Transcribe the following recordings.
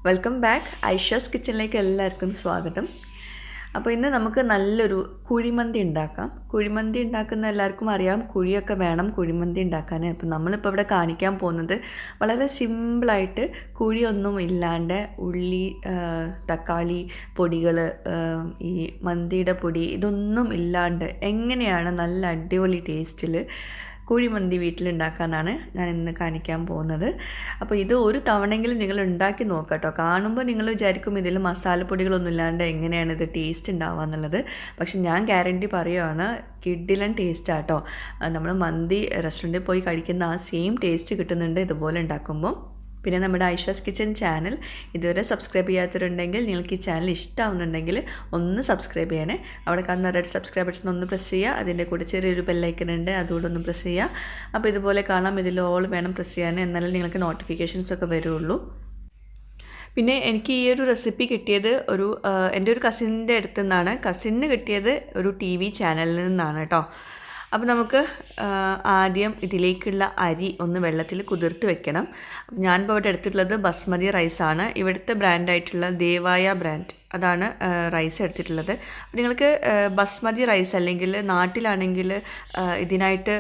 Welcome back. Aisha's കിച്ചണിലേക്ക് എല്ലാവർക്കും സ്വാഗതം. അപ്പോൾ ഇന്ന് നമുക്ക് നല്ലൊരു കുഴിമന്തി ഉണ്ടാക്കാം. കുഴിമന്തി ഉണ്ടാക്കുന്ന എല്ലാവർക്കും അറിയാം, കുഴിയൊക്കെ വേണം കുഴിമന്തി ഉണ്ടാക്കാൻ. അപ്പോൾ നമ്മളിപ്പോൾ ഇവിടെ കാണിക്കാൻ പോകുന്നത് വളരെ സിമ്പിളായിട്ട് കുഴിയൊന്നും ഇല്ലാണ്ട് ഉള്ളി, തക്കാളി പൊടികൾ, ഈ മന്തിയുടെ പൊടി ഇതൊന്നും ഇല്ലാണ്ട് എങ്ങനെയാണ് നല്ല അടിപൊളി ടേസ്റ്റിൽ കുഴിമന്തി വീട്ടിലുണ്ടാക്കാമെന്നാണ് ഞാൻ ഇന്ന് കാണിക്കാൻ പോകുന്നത്. അപ്പോൾ ഇത് ഒരു തവണയെങ്കിലും നിങ്ങൾ ഉണ്ടാക്കി നോക്കാം കേട്ടോ. കാണുമ്പോൾ നിങ്ങൾ വിചാരിക്കും ഇതിൽ മസാലപ്പൊടികളൊന്നും ഇല്ലാണ്ട് എങ്ങനെയാണ് ഇത് ടേസ്റ്റ് ഉണ്ടാവുക എന്നുള്ളത്. പക്ഷെ ഞാൻ ഗ്യാരണ്ടി പറയുകയാണ്, കിഡിലൻ ടേസ്റ്റാട്ടോ. നമ്മൾ മന്തി റെസ്റ്റോറൻറ്റിൽ പോയി കഴിക്കുന്ന ആ സെയിം ടേസ്റ്റ് കിട്ടുന്നുണ്ട് ഇതുപോലെ ഉണ്ടാക്കുമ്പോൾ. പിന്നെ നമ്മുടെ ഐഷസ് കിച്ചൻ ചാനൽ ഇതുവരെ സബ്സ്ക്രൈബ് ചെയ്യാത്തവരുണ്ടെങ്കിൽ, നിങ്ങൾക്ക് ഈ ചാനൽ ഇഷ്ടമാവുന്നുണ്ടെങ്കിൽ ഒന്ന് സബ്സ്ക്രൈബ് ചെയ്യണേ. അവിടെ കാണുന്ന റെഡ് സബ്സ്ക്രൈബ് ബട്ടൺ ഒന്ന് പ്രസ് ചെയ്യുക. അതിൻ്റെ കൂടെ ചെറിയൊരു ബെല്ലൈക്കൺ ഉണ്ട്, അതുകൂടെ ഒന്ന് പ്രസ് ചെയ്യുക. അപ്പോൾ ഇതുപോലെ കാണാം, ഇതിൽ ഓൾ വേണം പ്രസ് ചെയ്യാൻ, എന്നാലും നിങ്ങൾക്ക് നോട്ടിഫിക്കേഷൻസ് ഒക്കെ വരുള്ളൂ. പിന്നെ എനിക്ക് ഈ ഒരു റെസിപ്പി കിട്ടിയത് എൻ്റെ ഒരു കസിൻ്റെ അടുത്തു നിന്നാണ്. കസിന് കിട്ടിയത് ഒരു TV ചാനലിൽ നിന്നാണ് കേട്ടോ. അപ്പോൾ നമുക്ക് ആദ്യം ഇതിലേക്കുള്ള അരി ഒന്ന് വെള്ളത്തിൽ കുതിർത്ത് വെക്കണം. ഞാനിപ്പോൾ ഇവിടെ എടുത്തിട്ടുള്ളത് ബസ്മതി റൈസാണ്. ഇവിടുത്തെ ബ്രാൻഡായിട്ടുള്ള ദേവായ ബ്രാൻഡ്, അതാണ് റൈസ് എടുത്തിട്ടുള്ളത്. അപ്പോൾ നിങ്ങൾക്ക് ബസ്മതി റൈസ് അല്ലെങ്കിൽ നാട്ടിലാണെങ്കിൽ ഇതിനായിട്ട്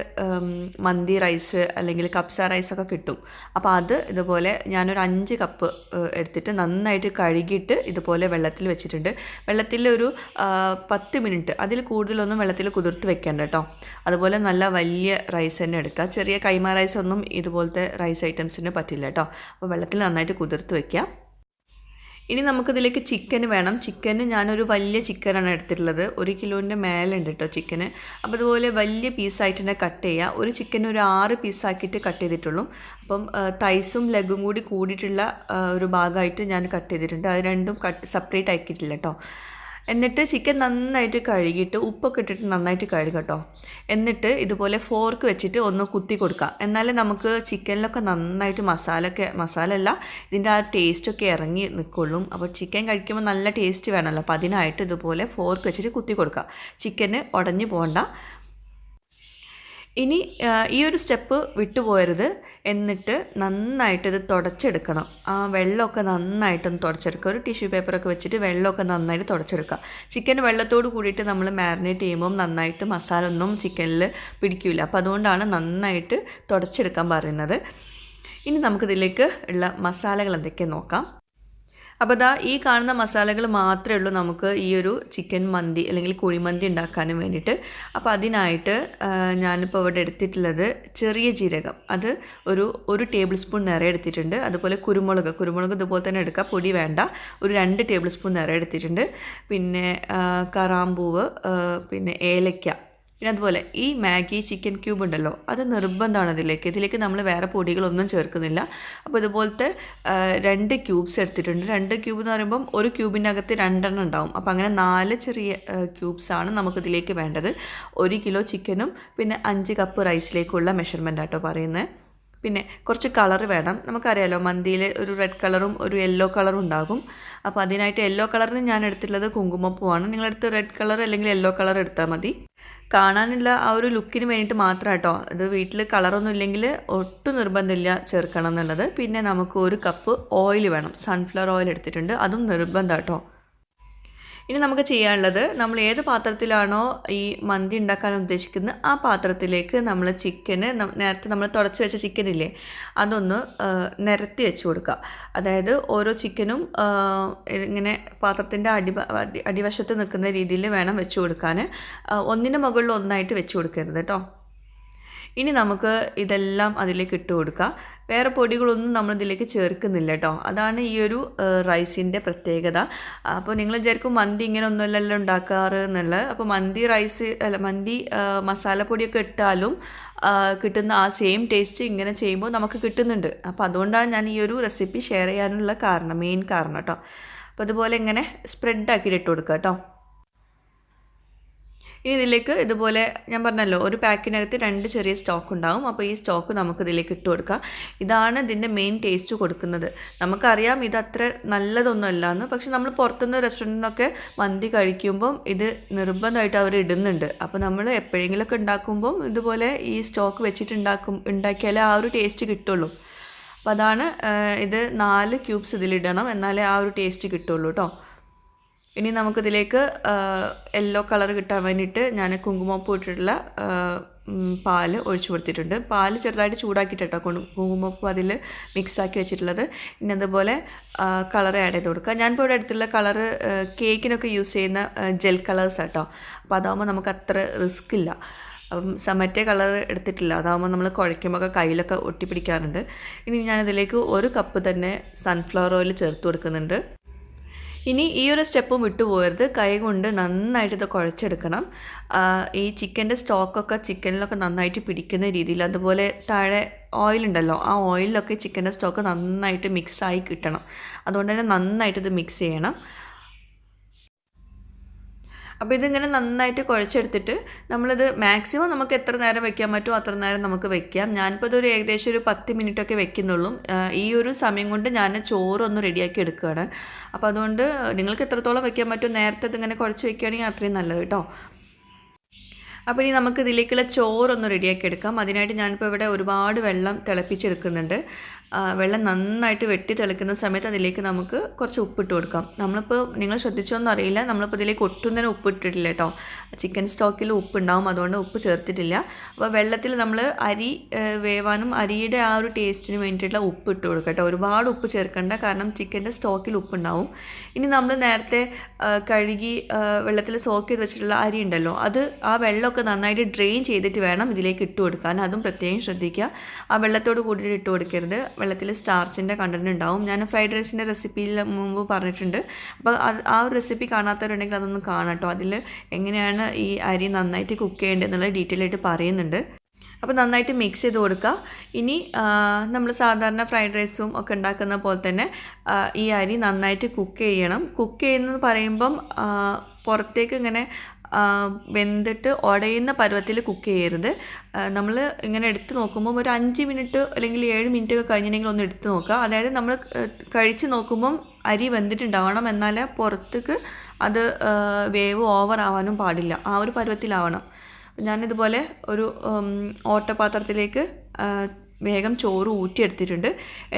മന്തി റൈസ് അല്ലെങ്കിൽ കപ്സ റൈസൊക്കെ കിട്ടും. അപ്പോൾ അത് ഇതുപോലെ ഞാനൊരു 5 കപ്പ് എടുത്തിട്ട് നന്നായിട്ട് കഴുകിയിട്ട് ഇതുപോലെ വെള്ളത്തിൽ വെച്ചിട്ടുണ്ട്. വെള്ളത്തിൽ ഒരു 10 മിനിറ്റ്, അതിൽ കൂടുതലൊന്നും വെള്ളത്തിൽ കുതിർത്ത് വെക്കേണ്ട കേട്ടോ. അതുപോലെ നല്ല വലിയ റൈസ് തന്നെ എടുക്കുക. ചെറിയ കൈമ റൈസ് ഒന്നും ഇതുപോലത്തെ റൈസ് ഐറ്റംസിന് പറ്റില്ല കേട്ടോ. അപ്പോൾ വെള്ളത്തിൽ നന്നായിട്ട് കുതിർത്ത് വയ്ക്കുക. ഇനി നമുക്കിതിലേക്ക് ചിക്കൻ വേണം. ചിക്കന് ഞാനൊരു വലിയ ചിക്കനാണ് എടുത്തിട്ടുള്ളത്. 1 കിലോൻ്റെ മേലുണ്ട് കേട്ടോ ചിക്കന്. അപ്പോൾ അതുപോലെ വലിയ പീസായിട്ട് തന്നെ കട്ട് ചെയ്യുക. ഒരു ചിക്കൻ ഒരു 6 പീസാക്കിയിട്ട് കട്ട് ചെയ്തിട്ടുള്ളൂ. അപ്പം തൈസും ലെഗും കൂടി കൂടിയിട്ടുള്ള ഒരു ഭാഗമായിട്ട് ഞാൻ കട്ട് ചെയ്തിട്ടുണ്ട്. അത് രണ്ടും സെപ്പറേറ്റ് ആക്കിയിട്ടില്ല കേട്ടോ. എന്നിട്ട് ചിക്കൻ നന്നായിട്ട് കഴുകിയിട്ട് ഉപ്പൊക്കെ ഇട്ടിട്ട് നന്നായിട്ട് കഴുകുക കേട്ടോ. എന്നിട്ട് ഇതുപോലെ ഫോർക്ക് വെച്ചിട്ട് ഒന്ന് കുത്തി കൊടുക്കുക. എന്നാലേ നമുക്ക് ചിക്കനിലൊക്കെ നന്നായിട്ട് മസാല ഇതിൻ്റെ ആ ടേസ്റ്റൊക്കെ ഇറങ്ങി നിൽക്കുള്ളൂ. അപ്പോൾ ചിക്കൻ കഴിക്കുമ്പോൾ നല്ല ടേസ്റ്റ് വേണമല്ലോ. അപ്പോൾ അതിനായിട്ട് ഇതുപോലെ ഫോർക്ക് വെച്ചിട്ട് കുത്തി കൊടുക്കുക. ചിക്കന് ഉടഞ്ഞു പോകണ്ട. ഇനി ഈ ഒരു സ്റ്റെപ്പ് വിട്ടുപോകരുത്. എന്നിട്ട് നന്നായിട്ട് ഇത് തുടച്ചെടുക്കണം. ആ വെള്ളമൊക്കെ നന്നായിട്ടൊന്ന് തുടച്ചെടുക്കുക. ഒരു ടിഷ്യൂ പേപ്പറൊക്കെ വെച്ചിട്ട് വെള്ളമൊക്കെ നന്നായിട്ട് തുടച്ചെടുക്കുക. ചിക്കൻ വെള്ളത്തോട് കൂടിയിട്ട് നമ്മൾ മാരിനേറ്റ് ചെയ്യുമ്പോൾ നന്നായിട്ട് മസാല ഒന്നും ചിക്കനിൽ പിടിക്കില്ല. അപ്പോൾ അതുകൊണ്ടാണ് നന്നായിട്ട് തുടച്ചെടുക്കാൻ പറയുന്നത്. ഇനി നമുക്കിതിലേക്ക് ഉള്ള മസാലകൾ എന്തൊക്കെയാണ് നോക്കാം. അപ്പോൾ ഈ കാണുന്ന മസാലകൾ മാത്രമേ ഉള്ളൂ നമുക്ക് ഈ ഒരു ചിക്കൻ മന്തി അല്ലെങ്കിൽ കുഴിമന്തി ഉണ്ടാക്കാനും വേണ്ടിയിട്ട്. അപ്പോൾ അതിനായിട്ട് ഞാനിപ്പോൾ ഇവിടെ എടുത്തിട്ടുള്ളത് ചെറിയ ജീരകം, അത് ഒരു ടേബിൾ സ്പൂൺ നിറയെ എടുത്തിട്ടുണ്ട്. അതുപോലെ കുരുമുളക് ഇതുപോലെ തന്നെ എടുക്കുക, പൊടി വേണ്ട. ഒരു 2 ടേബിൾ സ്പൂൺ നിറയെ എടുത്തിട്ടുണ്ട്. പിന്നെ കറാമ്പൂവ്, പിന്നെ ഏലയ്ക്ക, പിന്നെ അതുപോലെ ഈ മാഗി ചിക്കൻ ക്യൂബ് ഉണ്ടല്ലോ, അത് നിർബന്ധമാണ് ഇതിലേക്ക് നമ്മൾ വേറെ പൊടികളൊന്നും ചേർക്കുന്നില്ല. അപ്പോൾ ഇതുപോലത്തെ 2 ക്യൂബ്സ് എടുത്തിട്ടുണ്ട്. 2 ക്യൂബ് എന്ന് പറയുമ്പം ഒരു ക്യൂബിൻ്റെ അകത്ത് 2 എണ്ണം ഉണ്ടാവും. അപ്പോൾ അങ്ങനെ 4 ചെറിയ ക്യൂബ്സാണ് നമുക്കിതിലേക്ക് വേണ്ടത്. 1 കിലോ ചിക്കനും പിന്നെ 5 കപ്പ് റൈസിലേക്കുള്ള മെഷർമെൻ്റ് ആട്ടോ പറയുന്നത്. പിന്നെ കുറച്ച് കളർ വേണം. നമുക്കറിയാലോ മന്തിയിൽ ഒരു റെഡ് കളറും ഒരു യെല്ലോ കളറും ഉണ്ടാകും. അപ്പോൾ അതിനായിട്ട് യെല്ലോ കളറിന് ഞാൻ എടുത്തിട്ടുള്ളത് കുങ്കുമപ്പൂവാണ്. നിങ്ങളെടുത്ത് റെഡ് കളർ അല്ലെങ്കിൽ യെല്ലോ കളർ എടുത്താൽ മതി. കാണാനുള്ള ആ ഒരു ലുക്കിന് വേണ്ടിയിട്ട് മാത്രം കേട്ടോ. ഇത് വീട്ടിൽ കളറൊന്നും ഇല്ലെങ്കിൽ ഒട്ടും നിർബന്ധമില്ല ചേർക്കണം എന്നുള്ളത്. പിന്നെ നമുക്ക് 1 കപ്പ് ഓയിൽ വേണം. സൺഫ്ലവർ ഓയിൽ എടുത്തിട്ടുണ്ട്, അതും നിർബന്ധം കേട്ടോ. ഇനി നമുക്ക് ചെയ്യാനുള്ളത്, നമ്മൾ ഏത് പാത്രത്തിലാണോ ഈ മന്തി ഉണ്ടാക്കാൻ ഉദ്ദേശിക്കുന്നത് ആ പാത്രത്തിലേക്ക് നമ്മൾ ചിക്കന്, നേരത്തെ നമ്മൾ തുടച്ച് വെച്ച ചിക്കനില്ലേ, അതൊന്ന് നിരത്തി വെച്ച് കൊടുക്കുക. അതായത് ഓരോ ചിക്കനും ഇങ്ങനെ പാത്രത്തിൻ്റെ അടിവശത്ത് നിൽക്കുന്ന രീതിയിൽ വേണം വെച്ച് കൊടുക്കാൻ. ഒന്നിന് മുകളിൽ ഒന്നായിട്ട് വെച്ച് കൊടുക്കരുത് കേട്ടോ. ഇനി നമുക്ക് ഇതെല്ലാം അതിലേക്ക് ഇട്ട് കൊടുക്കുക. വേറെ പൊടികളൊന്നും നമ്മളിതിലേക്ക് ചേർക്കുന്നില്ല കേട്ടോ. അതാണ് ഈ ഒരു റൈസിൻ്റെ പ്രത്യേകത. അപ്പോൾ നിങ്ങൾ വിചാരിക്കും മന്തി ഇങ്ങനെ ഒന്നുമല്ലല്ലോ ഉണ്ടാക്കാറ് എന്നുള്ളത്. അപ്പോൾ മന്തി മസാലപ്പൊടിയൊക്കെ ഇട്ടാലും കിട്ടുന്ന ആ സെയിം ടേസ്റ്റ് ഇങ്ങനെ ചെയ്യുമ്പോൾ നമുക്ക് കിട്ടുന്നുണ്ട്. അപ്പോൾ അതുകൊണ്ടാണ് ഞാൻ ഈ ഒരു റെസിപ്പി ഷെയർ ചെയ്യാനുള്ള മെയിൻ കാരണം കേട്ടോ. അപ്പോൾ അതുപോലെ ഇങ്ങനെ സ്പ്രെഡാക്കിയിട്ട് ഇട്ട് കൊടുക്കുക കേട്ടോ. ഇനി ഇതിലേക്ക് ഇതുപോലെ ഞാൻ പറഞ്ഞല്ലോ, ഒരു പാക്കിനകത്ത് 2 ചെറിയ സ്റ്റോക്ക് ഉണ്ടാകും. അപ്പോൾ ഈ സ്റ്റോക്ക് നമുക്ക് ഇതിലേക്ക് ഇട്ട് കൊടുക്കാം. ഇതാണ് ഇതിൻ്റെ മെയിൻ ടേസ്റ്റ് കൊടുക്കുന്നത്. നമുക്കറിയാം ഇത് അത്ര നല്ലതൊന്നുമല്ല എന്ന്, പക്ഷെ നമ്മൾ പുറത്തുനിന്ന് റെസ്റ്റോറൻറ്റിൽ നിന്നൊക്കെ മന്തി കഴിക്കുമ്പം ഇത് നിർബന്ധമായിട്ട് അവർ ഇടുന്നുണ്ട്. അപ്പോൾ നമ്മൾ എപ്പോഴെങ്കിലുമൊക്കെ ഉണ്ടാക്കുമ്പം ഇതുപോലെ ഈ സ്റ്റോക്ക് വെച്ചിട്ട് ഉണ്ടാക്കിയാലേ ആ ഒരു ടേസ്റ്റ് കിട്ടുള്ളൂ. അപ്പോൾ അതാണ് ഇത് 4 ക്യൂബ്സ് ഇതിലിടണം, എന്നാലേ ആ ഒരു ടേസ്റ്റ് കിട്ടുള്ളൂ കേട്ടോ. ഇനി നമുക്കിതിലേക്ക് യെല്ലോ കളർ കിട്ടാൻ വേണ്ടിയിട്ട് ഞാൻ കുങ്കുമപ്പൂ ഇട്ടിട്ടുള്ള പാൽ ഒഴിച്ചു കൊടുത്തിട്ടുണ്ട്. പാൽ ചെറുതായിട്ട് ചൂടാക്കിയിട്ടോ കുങ്കുമപ്പൂ അതിൽ മിക്സാക്കി വെച്ചിട്ടുള്ളത്. ഇനി അതുപോലെ കളർ ആഡ് ചെയ്ത് കൊടുക്കുക. ഞാനിപ്പോൾ ഇവിടെ എടുത്തുള്ള കളറ് കേക്കിനൊക്കെ യൂസ് ചെയ്യുന്ന ജെൽ കളേഴ്സ് കേട്ടോ. അപ്പോൾ അതാകുമ്പോൾ നമുക്ക് അത്ര റിസ്ക് ഇല്ല. അപ്പം മറ്റേ കളർ എടുത്തിട്ടില്ല, അതാകുമ്പോൾ നമ്മൾ കുഴയ്ക്കുമ്പോൾ കയ്യിലൊക്കെ ഒട്ടിപ്പിടിക്കാറുണ്ട്. ഇനി ഞാനതിലേക്ക് 1 കപ്പ് തന്നെ സൺഫ്ലവർ ഓയിൽ ചേർത്ത് കൊടുക്കുന്നുണ്ട്. ഇനി ഈ ഒരു സ്റ്റെപ്പും വിട്ടുപോകരുത്, കൈ കൊണ്ട് നന്നായിട്ട് ഇത് കുഴച്ചെടുക്കണം. ഈ ചിക്കൻ്റെ സ്റ്റോക്കൊക്കെ ചിക്കനിലൊക്കെ നന്നായിട്ട് പിടിക്കുന്ന രീതിയിൽ, അതുപോലെ താഴെ ഓയിലുണ്ടല്ലോ, ആ ഓയിലൊക്കെ ചിക്കൻ്റെ സ്റ്റോക്ക് നന്നായിട്ട് മിക്സായി കിട്ടണം. അതുകൊണ്ട് തന്നെ നന്നായിട്ട് ഇത് മിക്സ് ചെയ്യണം. അപ്പോൾ ഇതിങ്ങനെ നന്നായിട്ട് കുഴച്ചെടുത്തിട്ട് നമ്മളിത് മാക്സിമം നമുക്ക് എത്ര നേരം വെക്കാൻ പറ്റുമോ അത്ര നേരം നമുക്ക് വെക്കാം. ഞാനിപ്പോൾ ഇതൊരു ഏകദേശം ഒരു 10 മിനിറ്റൊക്കെ വെക്കുന്നുള്ളൂ. ഈ ഒരു സമയം കൊണ്ട് ഞാൻ ചോറൊന്ന് റെഡിയാക്കി എടുക്കുകയാണ്. അപ്പോൾ അതുകൊണ്ട് നിങ്ങൾക്ക് എത്രത്തോളം വെക്കാൻ പറ്റുമോ നേരത്തെ ഇതിങ്ങനെ കുഴച്ച് വെക്കുകയാണെങ്കിൽ അത്രയും നല്ലത് കേട്ടോ. അപ്പോൾ ഇനി നമുക്ക് ഇതിലേക്കുള്ള ചോറൊന്ന് റെഡിയാക്കി എടുക്കാം. അതിനായിട്ട് ഞാനിപ്പോൾ ഇവിടെ ഒരുപാട് വെള്ളം തിളപ്പിച്ചെടുക്കുന്നുണ്ട്. വെള്ളം നന്നായിട്ട് വെട്ടി തിളക്കുന്ന സമയത്ത് അതിലേക്ക് നമുക്ക് കുറച്ച് ഉപ്പിട്ട് കൊടുക്കാം. നമ്മളിപ്പോൾ നിങ്ങൾ ശ്രദ്ധിച്ചോന്നും അറിയില്ല, നമ്മളിപ്പോൾ ഇതിലേക്ക് ഒട്ടും തന്നെ ഉപ്പ് ഇട്ടിട്ടില്ല കേട്ടോ. ചിക്കൻ സ്റ്റോക്കിൽ ഉപ്പുണ്ടാവും, അതുകൊണ്ട് ഉപ്പ് ചേർത്തിട്ടില്ല. അപ്പോൾ വെള്ളത്തിൽ നമ്മൾ അരി വേവാനും അരിയുടെ ആ ഒരു ടേസ്റ്റിന് വേണ്ടിയിട്ടുള്ള ഉപ്പ് ഇട്ട് കൊടുക്കുക കേട്ടോ. ഒരുപാട് ഉപ്പ് ചേർക്കേണ്ട, കാരണം ചിക്കൻ്റെ സ്റ്റോക്കിൽ ഉപ്പുണ്ടാവും. ഇനി നമ്മൾ നേരത്തെ കഴുകി വെള്ളത്തിൽ സോക്ക് ചെയ്ത് വെച്ചിട്ടുള്ള അരി ഉണ്ടല്ലോ, അത് ആ വെള്ളമൊക്കെ നന്നായിട്ട് ഡ്രെയിൻ ചെയ്തിട്ട് വേണം ഇതിലേക്ക് ഇട്ട് കൊടുക്കാൻ. അതും പ്രത്യേകം ശ്രദ്ധിക്കുക. ആ വെള്ളത്തോട് കൂടിയിട്ട് ഇട്ട് കൊടുക്കരുത്. വെള്ളത്തിൽ സ്റ്റാർച്ചിൻ്റെ കണ്ടൻറ്റ് ഉണ്ടാവും. ഞാൻ ഫ്രൈഡ് റൈസിൻ്റെ റെസിപ്പിയിൽ മുമ്പ് പറഞ്ഞിട്ടുണ്ട്. അപ്പോൾ ആ ഒരു റെസിപ്പി കാണാത്തവരുണ്ടെങ്കിൽ അതൊന്ന് കാണാം കേട്ടോ. അതിൽ എങ്ങനെയാണ് ഈ അരി നന്നായിട്ട് കുക്ക് ചെയ്യേണ്ടത് എന്നുള്ളത് ഡീറ്റെയിൽ ആയിട്ട് പറയുന്നുണ്ട്. അപ്പോൾ നന്നായിട്ട് മിക്സ് ചെയ്ത് കൊടുക്കുക. ഇനി നമ്മൾ സാധാരണ ഫ്രൈഡ് റൈസും ഒക്കെ ഉണ്ടാക്കുന്ന പോലെ തന്നെ ഈ അരി നന്നായിട്ട് കുക്ക് ചെയ്യണം. കുക്ക് ചെയ്യുന്നത് പറയുമ്പം പുറത്തേക്ക് ഇങ്ങനെ വെന്തിട്ട് ഉടയുന്ന പരുവത്തിൽ കുക്ക് ചെയ്യരുത്. നമ്മൾ ഇങ്ങനെ എടുത്ത് നോക്കുമ്പം ഒരു 5 മിനിറ്റ് അല്ലെങ്കിൽ 7 മിനിറ്റ് ഒക്കെ കഴിഞ്ഞിട്ടുണ്ടെങ്കിൽ ഒന്ന് എടുത്ത് നോക്കുക. അതായത് നമ്മൾ കഴിച്ച് നോക്കുമ്പം അരി വെന്തിട്ടുണ്ടാവണം, എന്നാലേ പുറത്തേക്ക് അത് വേവ് ഓവർ ആവാനും പാടില്ല. ആ ഒരു പരുവത്തിലാവണം. ഞാനിതുപോലെ ഒരു ഓട്ടപാത്രത്തിലേക്ക് വേഗം ചോറ് ഊറ്റിയെടുത്തിട്ടുണ്ട്.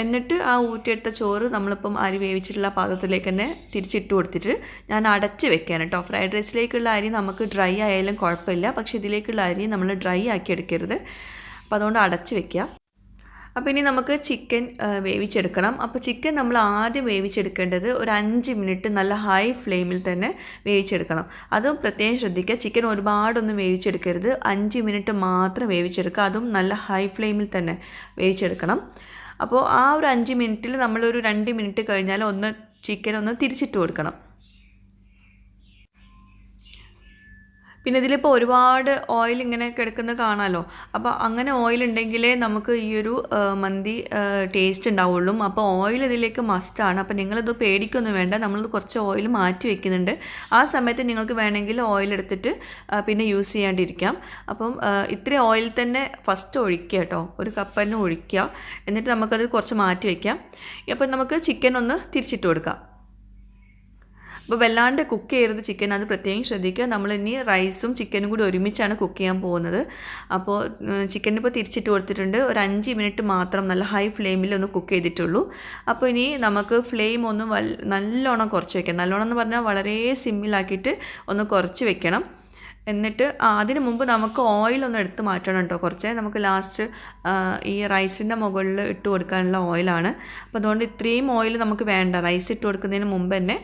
എന്നിട്ട് ആ ഊറ്റിയെടുത്ത ചോറ് നമ്മളിപ്പം അരി വേവിച്ചിട്ടുള്ള പാത്രത്തിലേക്ക് തന്നെ തിരിച്ചിട്ട് കൊടുത്തിട്ട് ഞാൻ അടച്ച് വെക്കുകയാണ് കേട്ടോ. ഫ്രൈഡ് റൈസിലേക്കുള്ള അരി നമുക്ക് ഡ്രൈ ആയാലും കുഴപ്പമില്ല, പക്ഷേ ഇതിലേക്കുള്ള അരി നമ്മൾ ഡ്രൈ ആക്കി എടുക്കരുത്. അപ്പോൾ അതുകൊണ്ട് അടച്ച് വെക്കുക. അപ്പോൾ ഇനി നമുക്ക് ചിക്കൻ വേവിച്ചെടുക്കണം. അപ്പോൾ ചിക്കൻ നമ്മൾ ആദ്യം വേവിച്ചെടുക്കേണ്ടത് ഒരു 5 മിനിറ്റ് നല്ല ഹൈ ഫ്ലെയിമിൽ തന്നെ വേവിച്ചെടുക്കണം. അതും പ്രത്യേകം ശ്രദ്ധിക്കുക, ചിക്കൻ ഒരുപാടൊന്നും വേവിച്ചെടുക്കരുത്. 5 മിനിറ്റ് മാത്രം വേവിച്ചെടുക്കുക, അതും നല്ല ഹൈ ഫ്ലെയിമിൽ തന്നെ വേവിച്ചെടുക്കണം. അപ്പോൾ ആ ഒരു 5 മിനിറ്റിൽ നമ്മളൊരു 2 മിനിറ്റ് കഴിഞ്ഞാൽ ചിക്കൻ ഒന്ന് തിരിച്ചിട്ട് കൊടുക്കണം. പിന്നെ ഇതിലിപ്പോൾ ഒരുപാട് ഓയിൽ ഇങ്ങനെ കിടക്കുന്നത് കാണാമല്ലോ. അപ്പോൾ അങ്ങനെ ഓയിൽ ഉണ്ടെങ്കിലേ നമുക്ക് ഈ ഒരു മന്തി ടേസ്റ്റ് ഉണ്ടാവുള്ളൂ. അപ്പോൾ ഓയിൽ ഇതിലേക്ക് മസ്റ്റാണ്. അപ്പോൾ നിങ്ങളിത് പേടിക്കൊന്നും വേണ്ട, നമ്മളത് കുറച്ച് ഓയിൽ മാറ്റി വെക്കുന്നുണ്ട്. ആ സമയത്ത് നിങ്ങൾക്ക് വേണമെങ്കിൽ ഓയിൽ എടുത്തിട്ട് പിന്നെ യൂസ് ചെയ്യാണ്ടിരിക്കാം. അപ്പം ഇത്രയും ഓയിൽ തന്നെ ഫസ്റ്റ് ഒഴിക്കുക കേട്ടോ, 1 കപ്പ് തന്നെ ഒഴിക്കുക. എന്നിട്ട് നമുക്കത് കുറച്ച് മാറ്റി വയ്ക്കാം. അപ്പം നമുക്ക് ചിക്കൻ ഒന്ന് തിരിച്ചിട്ട് കൊടുക്കാം. അപ്പോൾ വല്ലാണ്ട് കുക്ക് ചെയ്യരുത് ചിക്കൻ, അത് പ്രത്യേകം ശ്രദ്ധിക്കുക. നമ്മളിനി റൈസും ചിക്കനും കൂടി ഒരുമിച്ചാണ് കുക്ക് ചെയ്യാൻ പോകുന്നത്. അപ്പോൾ ചിക്കനിപ്പോൾ തിരിച്ചിട്ട് കൊടുത്തിട്ടുണ്ട്. ഒരു 5 മിനിറ്റ് മാത്രം നല്ല ഹൈ ഫ്ലെയിമിൽ ഒന്ന് കുക്ക് ചെയ്തിട്ടുള്ളൂ. അപ്പോൾ ഇനി നമുക്ക് ഫ്ലെയിം ഒന്ന് നല്ലോണം കുറച്ച് വെക്കാം. നല്ലോണം എന്ന് പറഞ്ഞാൽ വളരെ സിമ്മിലാക്കിയിട്ട് ഒന്ന് കുറച്ച് വെക്കണം. എന്നിട്ട് അതിന് മുമ്പ് നമുക്ക് ഓയിലൊന്ന് എടുത്ത് മാറ്റണം കേട്ടോ. കുറച്ച് നമുക്ക് ലാസ്റ്റ് ഈ റൈസിൻ്റെ മുകളിൽ ഇട്ട് കൊടുക്കാനുള്ള ഓയിലാണ്. അപ്പോൾ അതുകൊണ്ട് ഇത്രയും ഓയിൽ നമുക്ക് വേണ്ട. റൈസ് ഇട്ട് കൊടുക്കുന്നതിന് മുമ്പ് തന്നെ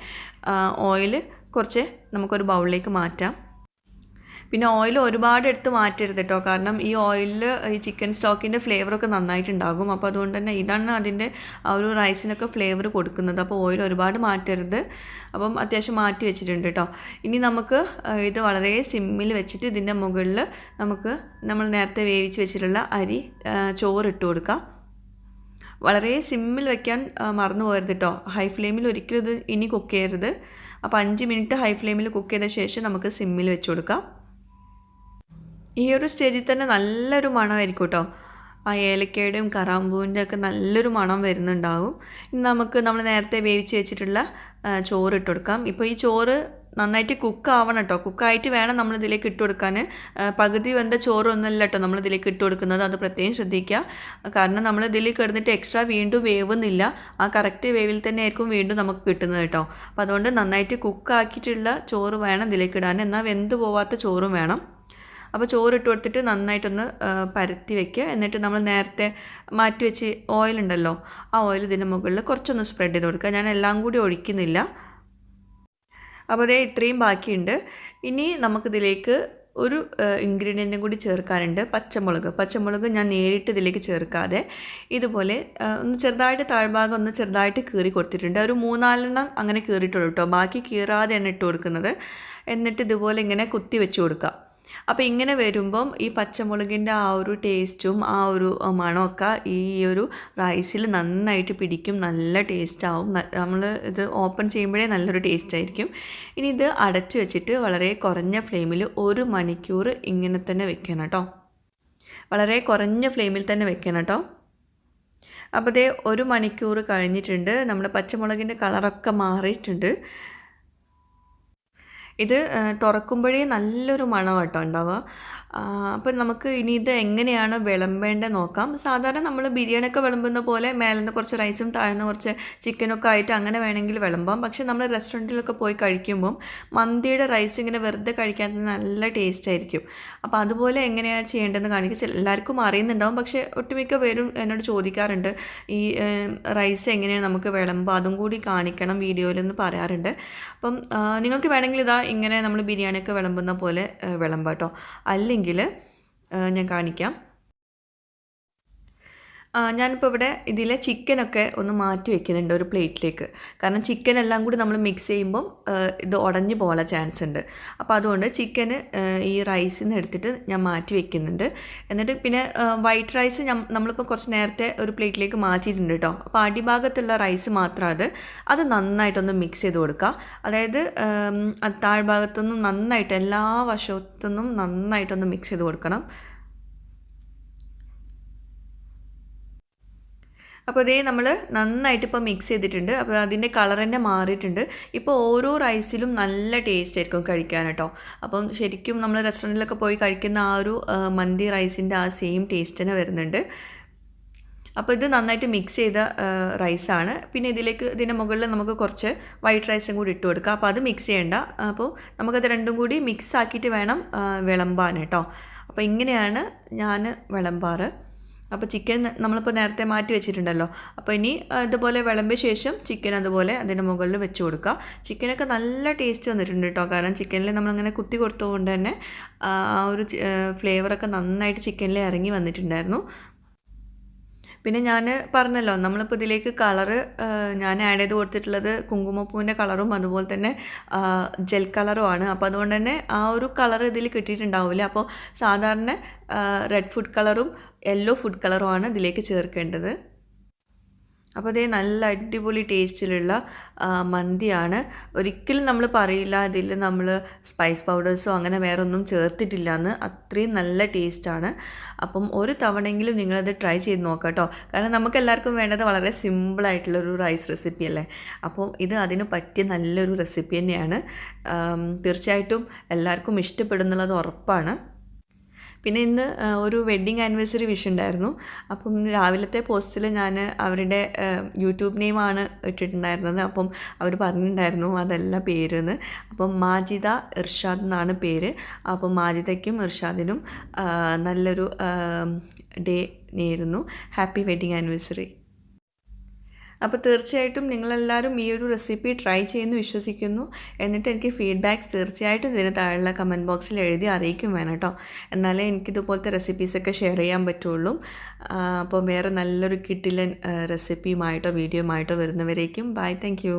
ഓയിൽ കുറച്ച് നമുക്കൊരു ബൗളിലേക്ക് മാറ്റാം. പിന്നെ ഓയിൽ ഒരുപാട് എടുത്ത് മാറ്റരുത് കേട്ടോ, കാരണം ഈ ഓയിലിൽ ഈ ചിക്കൻ സ്റ്റോക്കിൻ്റെ ഫ്ലേവറൊക്കെ നന്നായിട്ടുണ്ടാകും. അപ്പോൾ അതുകൊണ്ട് തന്നെ ഇതാണ് അതിൻ്റെ ആ ഒരു റൈസിനൊക്കെ ഫ്ലേവർ കൊടുക്കുന്നത്. അപ്പോൾ ഓയിൽ ഒരുപാട് മാറ്റരുത്. അപ്പം അത്യാവശ്യം മാറ്റി വെച്ചിട്ടുണ്ട് കേട്ടോ. ഇനി നമുക്ക് ഇത് വളരെ സിമ്മിൽ വെച്ചിട്ട് ഇതിൻ്റെ മുകളിൽ നമ്മൾ നേരത്തെ വേവിച്ച് വെച്ചിട്ടുള്ള ചോറിട്ട് കൊടുക്കാം. വളരെ സിമ്മിൽ വെക്കാൻ മറന്നു പോകരുത് കേട്ടോ. ഹൈ ഫ്ലെയിമിൽ ഒരിക്കലും ഇത് ഇനി കുക്ക് ചെയ്യരുത്. അപ്പോൾ 5 മിനിറ്റ് ഹൈ ഫ്ലെയിമിൽ കുക്ക് ചെയ്ത ശേഷം നമുക്ക് സിമ്മിൽ വെച്ച് കൊടുക്കാം. ഈ ഒരു സ്റ്റേജിൽ തന്നെ നല്ലൊരു മണമായിരിക്കും കേട്ടോ. ആ ഏലക്കയുടെയും കറാമ്പൂവിൻ്റെ ഒക്കെ നല്ലൊരു മണം വരുന്നുണ്ടാകും. ഇനി നമുക്ക് നമ്മൾ നേരത്തെ വേവിച്ച് വെച്ചിട്ടുള്ള ചോറ് ഇട്ട് കൊടുക്കാം. ഇപ്പോൾ ഈ ചോറ് നന്നായിട്ട് കുക്കാവണം കേട്ടോ. കുക്കായിട്ട് വേണം നമ്മളിതിലേക്ക് ഇട്ട് കൊടുക്കാൻ. പകുതി വെന്ത ചോറൊന്നുമല്ല കേട്ടോ നമ്മളിതിലേക്ക് ഇട്ട് കൊടുക്കുന്നത്. അത് പ്രത്യേകം ശ്രദ്ധിക്കുക. കാരണം നമ്മളിതിൽ കിടന്നിട്ട് എക്സ്ട്രാ വീണ്ടും വേവുന്നില്ല. ആ കറക്റ്റ് വേവിൽ തന്നെ ആയിരിക്കും വീണ്ടും നമുക്ക് കിട്ടുന്നത് കേട്ടോ. അപ്പോൾ അതുകൊണ്ട് നന്നായിട്ട് കുക്കാക്കിയിട്ടുള്ള ചോറ് വേണം ഇതിലേക്ക് ഇടാൻ. എന്നാൽ വെന്ത് പോവാത്ത ചോറും വേണം. അപ്പോൾ ചോറിട്ട് കൊടുത്തിട്ട് നന്നായിട്ടൊന്ന് പരത്തി വയ്ക്കുക. എന്നിട്ട് നമ്മൾ നേരത്തെ മാറ്റി വെച്ച് ഓയിലുണ്ടല്ലോ, ആ ഓയിൽ ഇതിൻ്റെ മുകളിൽ കുറച്ചൊന്ന് സ്പ്രെഡ് ചെയ്ത് കൊടുക്കുക. ഞാൻ എല്ലാം കൂടി ഒഴിക്കുന്നില്ല. അപ്പോൾ അതേ ഇത്രയും ബാക്കിയുണ്ട്. ഇനി നമുക്കിതിലേക്ക് ഒരു ഇൻഗ്രീഡിയൻറ്റും കൂടി ചേർക്കാനുണ്ട്, പച്ചമുളക് ഞാൻ നേരിട്ട് ഇതിലേക്ക് ചേർക്കാതെ ഇതുപോലെ ഒന്ന് ചെറുതായിട്ട് താഴ്ഭാഗം ഒന്ന് ചെറുതായിട്ട് കീറി കൊടുത്തിട്ടുണ്ട്. ഒരു 3-4 അങ്ങനെ കീറിയിട്ടുള്ളൂ കേട്ടോ. ബാക്കി കീറാതെയാണ് ഇട്ട് കൊടുക്കുന്നത്. എന്നിട്ട് ഇതുപോലെ ഇങ്ങനെ കുത്തി വെച്ച് കൊടുക്കുക. അപ്പോൾ ഇങ്ങനെ വരുമ്പം ഈ പച്ചമുളകിൻ്റെ ആ ഒരു ടേസ്റ്റും ആ ഒരു മണമൊക്കെ ഈ ഒരു റൈസിൽ നന്നായിട്ട് പിടിക്കും. നല്ല ടേസ്റ്റാവും. നമ്മൾ ഇത് ഓപ്പൺ ചെയ്യുമ്പോഴേ നല്ലൊരു ടേസ്റ്റ് ആയിരിക്കും. ഇനി ഇത് അടച്ച് വെച്ചിട്ട് വളരെ കുറഞ്ഞ ഫ്ലെയിമിൽ 1 മണിക്കൂർ ഇങ്ങനെ തന്നെ വെക്കണം കേട്ടോ. വളരെ കുറഞ്ഞ ഫ്ലെയിമിൽ തന്നെ വെക്കണം കേട്ടോ. അപ്പോൾ ദേ 1 മണിക്കൂർ കഴിഞ്ഞിട്ടുണ്ട്. നമ്മുടെ പച്ചമുളകിൻ്റെ കളറൊക്കെ മാറിയിട്ടുണ്ട്. ഇത് തുറക്കുമ്പോഴേ നല്ലൊരു മണം കേട്ടോ ഉണ്ടാവുക. അപ്പോൾ നമുക്ക് ഇനി ഇത് എങ്ങനെയാണ് വിളമ്പേണ്ടത് നോക്കാം. സാധാരണ നമ്മൾ ബിരിയാണിയൊക്കെ വിളമ്പുന്ന പോലെ മേലെന്ന് കുറച്ച് റൈസും താഴ്ന്ന കുറച്ച് ചിക്കനൊക്കെ ആയിട്ട് അങ്ങനെ വേണമെങ്കിൽ വിളമ്പാം. പക്ഷേ നമ്മൾ റെസ്റ്റോറൻറ്റിലൊക്കെ പോയി കഴിക്കുമ്പം മന്തിയുടെ റൈസ് ഇങ്ങനെ വെറുതെ കഴിക്കാൻ നല്ല ടേസ്റ്റ് ആയിരിക്കും. അപ്പോൾ അതുപോലെ എങ്ങനെയാണ് ചെയ്യേണ്ടതെന്ന് കാണിക്കുക. എല്ലാവർക്കും അറിയുന്നുണ്ടാവും, പക്ഷേ ഒട്ടുമിക്ക പേരും എന്നോട് ചോദിക്കാറുണ്ട് ഈ റൈസ് എങ്ങനെയാണ് നമുക്ക് വിളമ്പുക, അതും കൂടി കാണിക്കണം വീഡിയോയിലെന്ന് പറയാറുണ്ട്. അപ്പം നിങ്ങൾക്ക് വേണമെങ്കിൽ ഇതാ ഇങ്ങനെ നമ്മൾ ബിരിയാണിയൊക്കെ വിളമ്പുന്ന പോലെ വിളമ്പാം കേട്ടോ. അല്ലെങ്കിൽ ഞാൻ കാണിക്കാം. ഞാനിപ്പോൾ ഇവിടെ ഇതിലെ ചിക്കനൊക്കെ ഒന്ന് മാറ്റി വെക്കുന്നുണ്ട് ഒരു പ്ലേറ്റിലേക്ക്. കാരണം ചിക്കൻ എല്ലാം കൂടി നമ്മൾ മിക്സ് ചെയ്യുമ്പം ഇത് ഉടഞ്ഞു പോകാനുള്ള ചാൻസ് ഉണ്ട്. അപ്പോൾ അതുകൊണ്ട് ചിക്കന് ഈ റൈസിൽ നിന്ന് എടുത്തിട്ട് ഞാൻ മാറ്റി വെക്കുന്നുണ്ട്. എന്നിട്ട് പിന്നെ വൈറ്റ് റൈസ് നമ്മളിപ്പോൾ കുറച്ച് നേരത്തെ ഒരു പ്ലേറ്റിലേക്ക് മാറ്റിയിട്ടുണ്ട് കേട്ടോ. അപ്പോൾ അടിഭാഗത്തുള്ള റൈസ് മാത്രമാണ് അത് നന്നായിട്ടൊന്ന് മിക്സ് ചെയ്ത് കൊടുക്കുക. അതായത് താഴ്ഭാഗത്തുനിന്നും നന്നായിട്ട് എല്ലാ വശത്തുനിന്നും നന്നായിട്ടൊന്ന് മിക്സ് ചെയ്ത് കൊടുക്കണം. അപ്പോൾ ഇതേ നമ്മൾ നന്നായിട്ട് ഇപ്പോൾ മിക്സ് ചെയ്തിട്ടുണ്ട്. അപ്പോൾ അതിൻ്റെ കളർ തന്നെ മാറിയിട്ടുണ്ട്. ഇപ്പോൾ ഓരോ റൈസിലും നല്ല ടേസ്റ്റ് ആയിരിക്കും കഴിക്കാൻ കേട്ടോ. അപ്പം ശരിക്കും നമ്മൾ റെസ്റ്റോറൻറ്റിലൊക്കെ പോയി കഴിക്കുന്ന ആ ഒരു മന്തി റൈസിൻ്റെ ആ സെയിം ടേസ്റ്റ് തന്നെ വരുന്നുണ്ട്. അപ്പോൾ ഇത് നന്നായിട്ട് മിക്സ് ചെയ്ത റൈസാണ്. പിന്നെ ഇതിൻ്റെ മുകളിൽ നമുക്ക് കുറച്ച് വൈറ്റ് റൈസും കൂടി ഇട്ട് കൊടുക്കുക. അപ്പോൾ അത് മിക്സ് ചെയ്യേണ്ട. അപ്പോൾ നമുക്കത് രണ്ടും കൂടി മിക്സ് ആക്കിയിട്ട് വേണം വിളമ്പാൻ കേട്ടോ. അപ്പോൾ ഇങ്ങനെയാണ് ഞാൻ വിളമ്പാറ്. അപ്പോൾ ചിക്കൻ നമ്മളിപ്പോൾ നേരത്തെ മാറ്റി വെച്ചിട്ടുണ്ടല്ലോ. അപ്പോൾ ഇനി ഇതുപോലെ വിളമ്പിയ ശേഷം ചിക്കൻ അതുപോലെ അതിൻ്റെ മുകളിൽ വെച്ച് കൊടുക്കുക. ചിക്കനൊക്കെ നല്ല ടേസ്റ്റ് വന്നിട്ടുണ്ട് കേട്ടോ. കാരണം ചിക്കനിൽ നമ്മളങ്ങനെ കുത്തി കൊടുത്തതുകൊണ്ട് തന്നെ ആ ഒരു ഫ്ലേവറൊക്കെ നന്നായിട്ട് ചിക്കനിൽ ഇറങ്ങി വന്നിട്ടുണ്ടായിരുന്നു. പിന്നെ ഞാൻ പറഞ്ഞല്ലോ നമ്മളിപ്പോൾ ഇതിലേക്ക് കളറ് ഞാൻ ആഡ് ചെയ്ത് കൊടുത്തിട്ടുള്ളത് കുങ്കുമപ്പൂവിൻ്റെ കളറും അതുപോലെ തന്നെ ജെൽ കളറുമാണ്. അപ്പോൾ അതുകൊണ്ട് തന്നെ ആ ഒരു കളർ ഇതിൽ കിട്ടിയിട്ടുണ്ടാവില്ല. അപ്പോൾ സാധാരണ റെഡ് ഫുഡ് കളറും യെല്ലോ ഫുഡ് കളറുമാണ് ഇതിലേക്ക് ചേർക്കേണ്ടത്. അപ്പോൾ അതേ നല്ല അടിപൊളി ടേസ്റ്റിലുള്ള മന്തിയാണ്. ഒരിക്കലും നമ്മൾ പറയില്ല ഇതിൽ നമ്മൾ സ്പൈസ് പൗഡേഴ്സോ അങ്ങനെ വേറെ ഒന്നും ചേർത്തിട്ടില്ല എന്ന്. അത്രയും നല്ല ടേസ്റ്റാണ്. അപ്പം ഒരു തവണയെങ്കിലും നിങ്ങളത് ട്രൈ ചെയ്ത് നോക്കാം കേട്ടോ. കാരണം നമുക്കെല്ലാവർക്കും വേണ്ടത് വളരെ സിമ്പിളായിട്ടുള്ളൊരു റൈസ് റെസിപ്പി അല്ലേ. അപ്പോൾ ഇത് അതിന് പറ്റിയ നല്ലൊരു റെസിപ്പി തന്നെയാണ്. തീർച്ചയായിട്ടും എല്ലാവർക്കും ഇഷ്ടപ്പെടുന്നുള്ളത് ഉറപ്പാണ്. പിന്നെ ഇന്ന് ഒരു വെഡ്ഡിങ് ആനിവേഴ്സറി വിഷ് ഉണ്ടായിരുന്നു. അപ്പം രാവിലത്തെ പോസ്റ്റിൽ ഞാൻ അവരുടെ യൂട്യൂബ് നെയിമാണ് ഇട്ടിട്ടുണ്ടായിരുന്നത്. അപ്പം അവർ പറഞ്ഞിട്ടുണ്ടായിരുന്നു അതല്ല പേരെന്ന്. അപ്പം മാജിദ ഇർഷാദ് എന്നാണ് പേര്. അപ്പം മാജിദയ്ക്കും ഇർഷാദിനും നല്ലൊരു ഡേ നേരുന്നു. Happy wedding anniversary. അപ്പോൾ തീർച്ചയായിട്ടും നിങ്ങളെല്ലാവരും ഈ ഒരു റെസിപ്പി ട്രൈ ചെയ്യുന്നു വിശ്വസിക്കുന്നു. എന്നിട്ട് എനിക്ക് ഫീഡ്ബാക്ക്സ് തീർച്ചയായിട്ടും ഇതിന് താഴെയുള്ള കമൻറ്റ് ബോക്സിൽ എഴുതി അറിയിക്കും വേണം കേട്ടോ. എന്നാലേ എനിക്കിതുപോലത്തെ റെസിപ്പീസൊക്കെ ഷെയർ ചെയ്യാൻ പറ്റുള്ളൂ. അപ്പോൾ വേറെ നല്ലൊരു കിടിലൻ റെസിപ്പിയുമായിട്ടോ വീഡിയോയുമായിട്ടോ വരുന്നവരേക്കും ബൈ. Thank you.